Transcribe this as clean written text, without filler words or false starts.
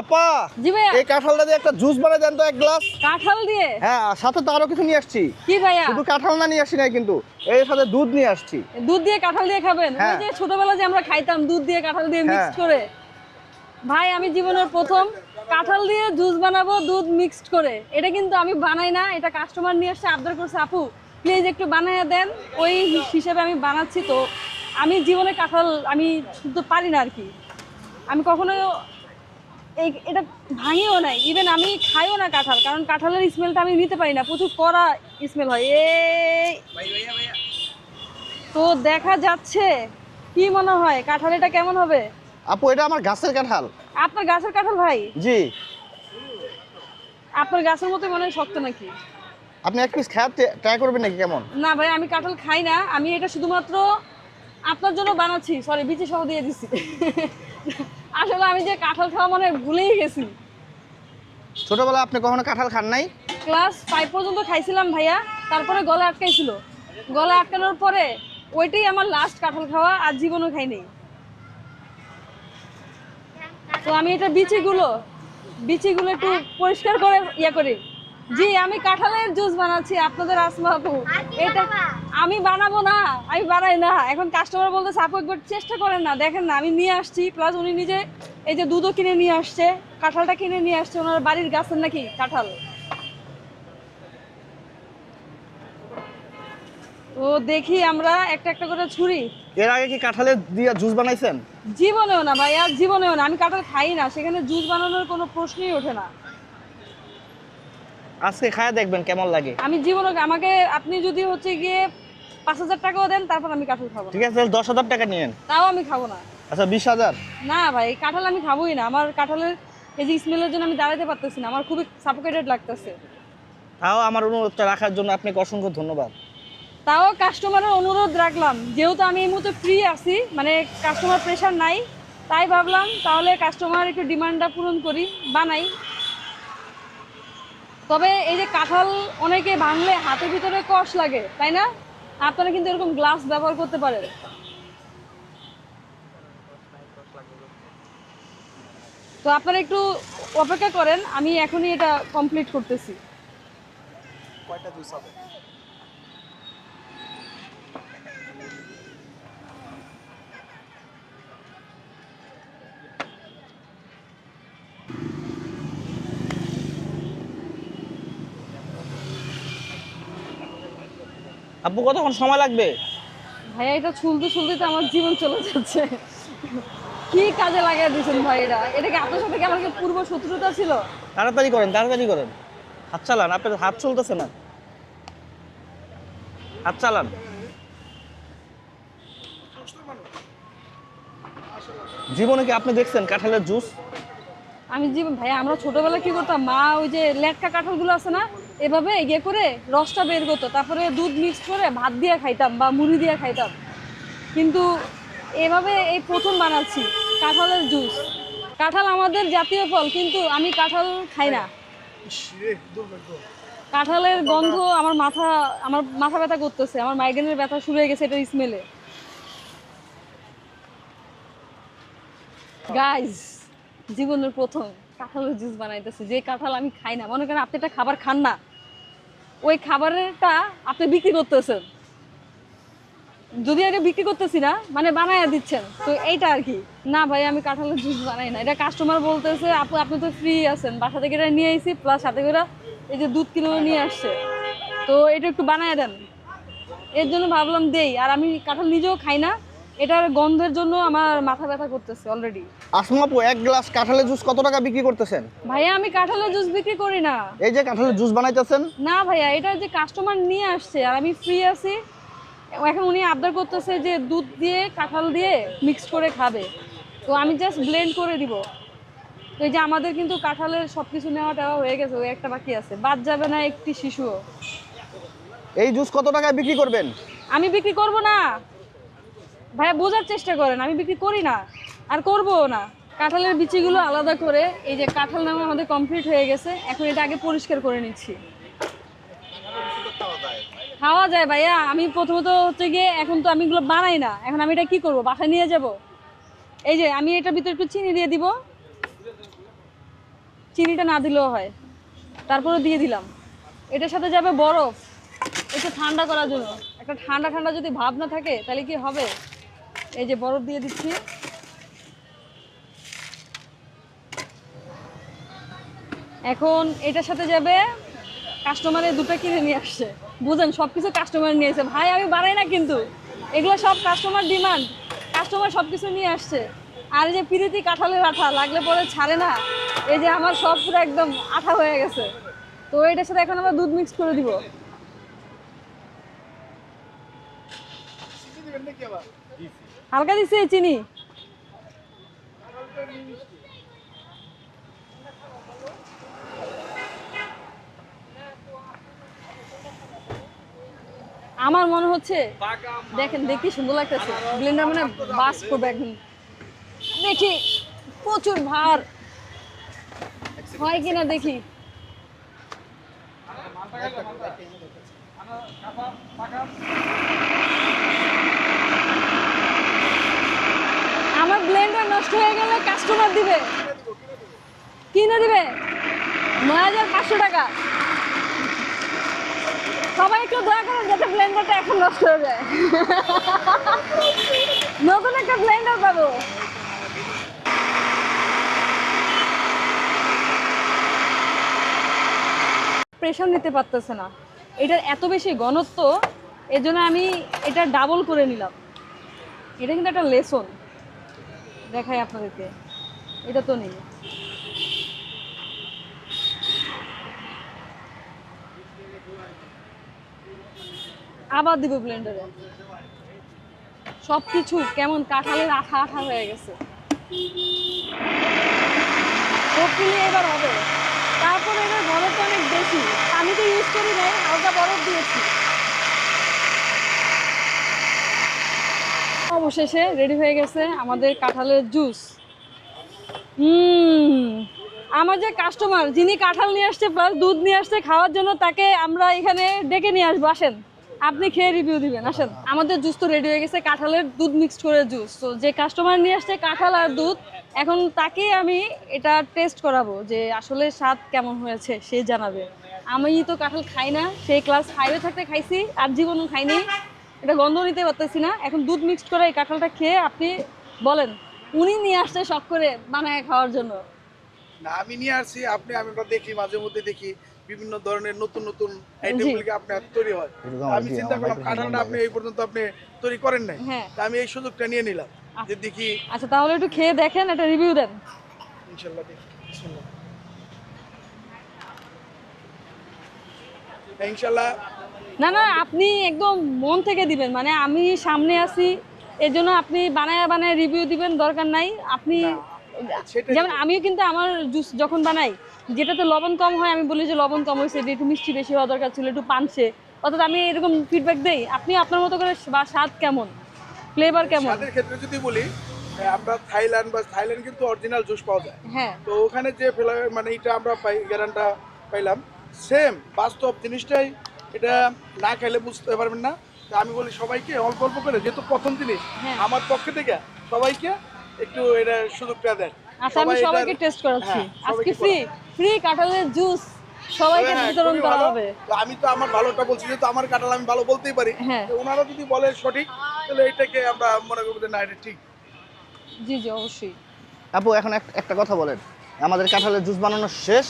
আপা, জি ভাইয়া। এই কাঁঠালটা দিয়ে একটা জুস বানাই দেন তো এক গ্লাস। কাঁঠাল দিয়ে? হ্যাঁ, সাথে তো আরো কিছু নিয়ে আসছি। কি ভাইয়া? শুধু কাঁঠাল না নিয়ে আসি নাই কিন্তু, এর সাথে দুধ নিয়ে আসছি। দুধ দিয়ে কাঁঠাল দিয়ে খাবেন? ওই হ্যাঁ। যে ছোটবেলা যে আমরা খাইতাম দুধ দিয়ে কাঁঠাল দিয়ে হ্যাঁ। মিক্সড করে। ভাই আমি জীবনের প্রথম কাঁঠাল দিয়ে জুস বানাবো দুধ মিক্সড করে। এটা কিন্তু আমি বানাই না, এটা কাস্টমার নিয়ে আসছে, আবদার করছে আপু প্লিজ একটু বানাইয়া দেন। ওই হিসেবে আমি বানাচ্ছি। তো আমি জীবনে কাঁঠাল আমি শুধু পারি না আর কি। আমি কখনো এটা ভাঙিও নাই, ইভেন আমি খাইও না কাঁঠাল, কারণ কাঁঠালের স্মেলটা আমি নিতে পারি না, প্রচুর কড়া স্মেল হয়। এই তো দেখা যাচ্ছে, কি মনে হয় কাঁঠাল এটা কেমন হবে? আপু, এটা আমার গাছের কাঁঠাল। আপনার গাছের কাঁঠাল ভাই? জি। আপনার গাছের মতো মনে হয় শক্ত নাকি? আপনি এক পিস খেয়ে ট্রাই করবেন নাকি কেমন? না ভাই, আমি কাঁঠাল খাই না, আমি এটা শুধুমাত্র আপনার জন্য বানাচ্ছি। সরি, বিচি সহ দিয়ে দিচ্ছি। আসলে আমি যে কাঁঠাল খাওয়া মানে ভুলেই গেছি। ছোটবেলায় আপনি কখনো কাঁঠাল খান নাই? ক্লাস 5 পর্যন্ত খাইছিলাম ভাইয়া, তারপরে গলা আটকাইছিল। গলা আটকানোর পরে ওইটাই আমার লাস্ট কাঁঠাল খাওয়া, আর জীবনও খাইনি। তো আমি এটা বিচিগুলো একটু পরিষ্কার করে ইয়ে করি। জি, আমি কাঁঠালের জুস বানাচ্ছি আপনাদের আসমা আপু। এটা আমি বানাবো না, আমি বানাই না। এখন কাস্টমার বলতেছে আপু একবার চেষ্টা করেন না, দেখেন না আমি নিয়ে আসছি, প্লাস উনি নিজে এই যে দুধও কিনে নিয়ে আসছে, কাঁঠালটা কিনে নিয়ে আসছে, ওনার বাড়ির গাছের নাকি কাঁঠাল। তো দেখি আমরা একটা একটা করে ছুরি। এর আগে কি কাঁঠালের দিয়ে জুস বানাইছেন? জীবনেও না ভাই, আর জীবনেও না। আমি কাঁঠাল খাই না, সেখানে জুস বানানোর কোনো প্রশ্নই ওঠে না। আজকে খায়া দেখবেন কেমন লাগে। আমি জীবনে, আমাকে আপনি যদি হচ্ছে গিয়ে 5,000 টাকাও দেন, তারপর আমি কাঁঠাল খাবো না। ঠিক আছে, তাহলে 10,000 টাকা নিয়েন। তাও আমি খাবো না। আচ্ছা, 20,000। না ভাই, কাঁঠাল আমি খাবোই না। আমার কাঁঠালের এই যে স্মেলের জন্য আমি দাঁড়াতে পারতেছি না, আমার খুবই সাফোকেটেড লাগতেছে। তাও আমার অনুরোধটা রাখার জন্য আপনাকে অসংখ্য ধন্যবাদ। তাও কাস্টমারের অনুরোধ রাখলাম, যেহেতু আমি এই মুহূর্তে ফ্রি আছি, মানে কাস্টমার প্রেশার নাই, তাই ভাবলাম তাহলে কাস্টমার একটু ডিমান্ডটা পূরণ করি, বানাই। তবে এই যে কাঁঠাল অনেকে ভাঙলে হাতের ভিতরে কষ লাগে, তাই না? আপনারা কিন্তু এরকম গ্লাস ব্যবহার করতে পারেন। তো আপনারা একটু অপেক্ষা করেন, আমি এখনই এটা কমপ্লিট করতেছি। কয়টা জুস হবে? আপু, কতক্ষণ সময় লাগবে? ভাইয়া এটা ছুলতে তো আমার জীবন চলে যাচ্ছে। কি কাজে লাগিয়ে দিয়েছেন ভাই? এটা কি আপনার সাথে কি আমার কি পূর্ব শত্রুতা ছিল? তাড়াতাড়ি করেন, তাড়াতাড়ি করেন। হাত চালান, আপনার হাত চলতেছে না। হাত চালান। জীবনে কি আপনি দেখছেন কাঁঠালের জুস? আমি ভাইয়া, আমরা ছোটবেলায় কি করতাম, মা ওই যে লেটকা কাঁঠালগুলো আছে না, এভাবে ইয়ে করে রসটা বের করতো, তারপরে দুধ মিক্স করে ভাত দিয়ে খাইতাম বা মুড়ি দিয়ে খাইতাম। কিন্তু এভাবে এই প্রথম বানাচ্ছি কাঁঠালের জুস। কাঁঠাল আমাদের জাতীয় ফল, কিন্তু আমি কাঁঠাল খাই না। কাঁঠালের গন্ধ আমার মাথা ব্যথা করতেছে, আমার মাইগ্রেনের ব্যথা শুরু হয়ে গেছে এটার স্মেলে। গাইজ, জীবনের প্রথম কাঁঠালের জুস বানাইতেছে, যে কাঁঠাল আমি খাই না। মনে করেন আপনি একটা খাবার খান না, ওই খাবারটা আপনি বিক্রি করতেছেন, যদি এটা বিক্রি করতেছি না মানে বানাইয়া দিচ্ছেন, তো এইটা আর কি। না ভাই, আমি কাঁঠালের জুস বানাই না। এটা কাস্টমার বলতেছে আপু আপনি তো ফ্রি আছেন, বাসা থেকে এটা নিয়ে আইছি, প্লাস সাথে করে এই যে দুধ কিলো নিয়ে আসছে, তো এটা একটু বানায় দেন। এর জন্য ভাবলাম দেই। আর আমি কাঁঠাল নিজেও খাই না, এটার গন্ধের জন্য আমার মাথা ব্যথা করতেছে অলরেডি। আসমা আপু, এক গ্লাস কাঁঠালের জুস কত টাকা বিক্রি করতেছেন? ভাইয়া আমি কাঁঠালের জুস বিক্রি করি না। এই যে কাঁঠালের জুস বানাইতেছেন? না ভাইয়া, এটা যে কাস্টমার নিয়ে আসছে আর আমি ফ্রি আছি, এখন উনি আবদার করতেছে যে দুধ দিয়ে কাঁঠাল দিয়ে মিক্স করে খাবে, তো আমি জাস্ট ব্লেন্ড করে দিব। তো এই যে আমাদের কিন্তু কাঁঠালের সব কিছু নেওয়া টেওয়া হয়ে গেছে, ওই একটা বাকি আছে, বাদ যাবে না একটি শিশুও। এই জুস কত টাকায় বিক্রি করবেন? আমি বিক্রি করব না ভাইয়া, বোঝার চেষ্টা করেন, আমি বিক্রি করি না আর করবও না। কাঁঠালের বিচিগুলো আলাদা করে, এই যে কাঁঠাল নেওয়া আমাদের কমপ্লিট হয়ে গেছে, এখন এটা আগে পরিষ্কার করে নিচ্ছি। খাওয়া যায় ভাইয়া, আমি প্রথমত হচ্ছে গিয়ে এখন তো আমি এগুলো বানাই না, এখন আমি এটা কি করব, বাসায় নিয়ে যাব? এই যে আমি এটার ভিতরে একটু চিনি দিয়ে দিব, চিনিটা না দিলেও হয়, তারপরে দিয়ে দিলাম। এটার সাথে যাবে বরফ, একটু ঠান্ডা করার জন্য। একটা ঠান্ডা ঠান্ডা যদি ভাব না থাকে তাহলে কি হবে। এই যে বরফ দিয়ে দিচ্ছি। এখন এটার সাথে যাবে, কাস্টমারের দুটো কিনে নিয়ে আসছে, বুঝেন সব কিছু কাস্টমার নিয়েছে ভাই, আমি বানাই না কিন্তু, এগুলো সব কাস্টমার ডিমান্ড, কাস্টমার সব কিছু নিয়ে আসছে। আর এই যে পিরিতি কাঁঠালের আঠা লাগলে পরে ছাড়ে না, এই যে আমার সব পুরো একদম আঠা হয়ে গেছে। তো এটার সাথে এখন আমরা দুধ মিক্স করে দিব। হালকা দিচ্ছি চিনি। আমার মনে হচ্ছে, দেখেন দেখতে সুন্দর লাগতেছে, ব্লেন্ডার মানে বাস করবে একদম। দেখি প্রচুর ভার হয় কিনা দেখি। আমার ব্লেন্ডার নষ্ট হয়ে গেলে কাস্টমার দিবে, কিনে দিবে ৯,৫০০ টাকা। সবাই একটু দয়া করেন যাতে ব্লেন্ডারটা এখন নষ্ট হয়ে যায়। নতুন একটা ব্লেন্ডার পাবো। প্রেশার নিতে পারতেছে না, এটার এত বেশি ঘনত্ব, এর জন্য আমি এটা ডাবল করে নিলাম। এটা কিন্তু একটা লেসন, দেখাই আপনাদেরকে, এটা তো নেই। আবার দিব ব্লেন্ডারে, সবকিছু কেমন কাঁঠালের আঠা আঠা হয়ে গেছে। এবার হবে, তারপরে এটার বরফটা অনেক বেশি, আমি তো ইউজ করি নাই, হালকা বরফ দিয়েছি। অবশেষে রেডি হয়ে গেছে আমাদের কাঁঠালের জুস। আমার যে কাস্টমার যিনি কাঁঠাল নিয়ে আসছে প্লাস দুধ নিয়ে আসছে খাওয়ার জন্য, তাকে আমরা এখানে ডেকে নিয়ে আসবো, আসেন আপনি খেয়ে রিভিউ দিবেন, আসেন। আমাদের জুস তো রেডি হয়ে গেছে, কাঁঠালের দুধ মিক্সড করে জুস। তো যে কাস্টমার নিয়ে আসছে কাঁঠাল আর দুধ, এখন তাকে আমি এটা টেস্ট করাবো যে আসলে স্বাদ কেমন হয়েছে, সে জানাবে। আমি তো কাঁঠাল খাই না, সেই ক্লাস 5-এ থাকতে খাইছি, আর জীবনও খাইনি, এটা গন্ধ নিতে পারতেছি না। এখন দুধ মিক্সড করে এই কাঁঠালটা খেয়ে আপনি বলেন। উনি নিয়ে আসছে শখ করে বানায় খাওয়ার জন্য। না আমি নিয়ে আসছি, আমরা দেখি মাঝে মধ্যে দেখি বিভিন্ন ধরনের নতুন নতুন আইটেমগুলো আপনার তৈরি হয়। আমি চিন্তা করলাম কাঁঠালটা আপনি এই পর্যন্ত আপনি তৈরি করেন নাই, তা আমি এই সুযোগটা নিয়ে নিলাম যে দেখি। আচ্ছা তাহলে একটু খেয়ে দেখেন, একটা রিভিউ দেন। ইনশাআল্লাহ দেখি, বিসমিল্লাহ। ইনশাআল্লাহ। না না, আপনি একদম মন থেকে দিবেন, মানে আমি সামনে আছি এর জন্য আপনি বানায় বানায় রিভিউ দিবেন, দরকার নাই। আপনি যেমন আমিও কিন্তু আমার জুস যখন বানাই, যেটাতে লবণ কম হয় আমি বলি যে লবণ কম হয়েছে, একটু মিষ্টি বেশি হওয়া দরকার ছিল, একটু পানসে, অর্থাৎ আমি এরকম ফিডব্যাক দেই। আপনি আপনার মতো করে বা স্বাদ কেমন, ফ্লেভার কেমন। স্বাদের ক্ষেত্রে যদি বলি, আমরা থাইল্যান্ড কিন্তু অরিজিনাল জুস পাওয়া যায়। হ্যাঁ, তো ওখানে যে ফ্লেভার মানে এটা আমরা পাই, গ্যারান্টা পাইলাম সেম বাস্তব জিনিসটাই, এটা না খাইলে বুঝতে পারবেন না। তো আমি বলি সবাইকে অল্প অল্প করে, যেহেতু প্রথম জিনিস আমার পক্ষে থেকে সবাইকে একটু এটা সুযোগটা দেন। আচ্ছা আমি সবাইকে টেস্ট করাচ্ছি আজকে, ফ্রি কাঁঠালের জুস সবাইকে বিতরণ করা হবে। আমি তো আমার ভালোটা বলছি, যেহেতু আমার কাঁঠাল আমি ভালো বলতেই পারি, ওনারা যদি বলে সঠিক তাহলে এটাকে আমরা মনে করবো যে না এটা ঠিক। জি জি অবশ্যই। আপু এখন একটা কথা বলেন, আমাদের কাঁঠালের জুস বানানো শেষ,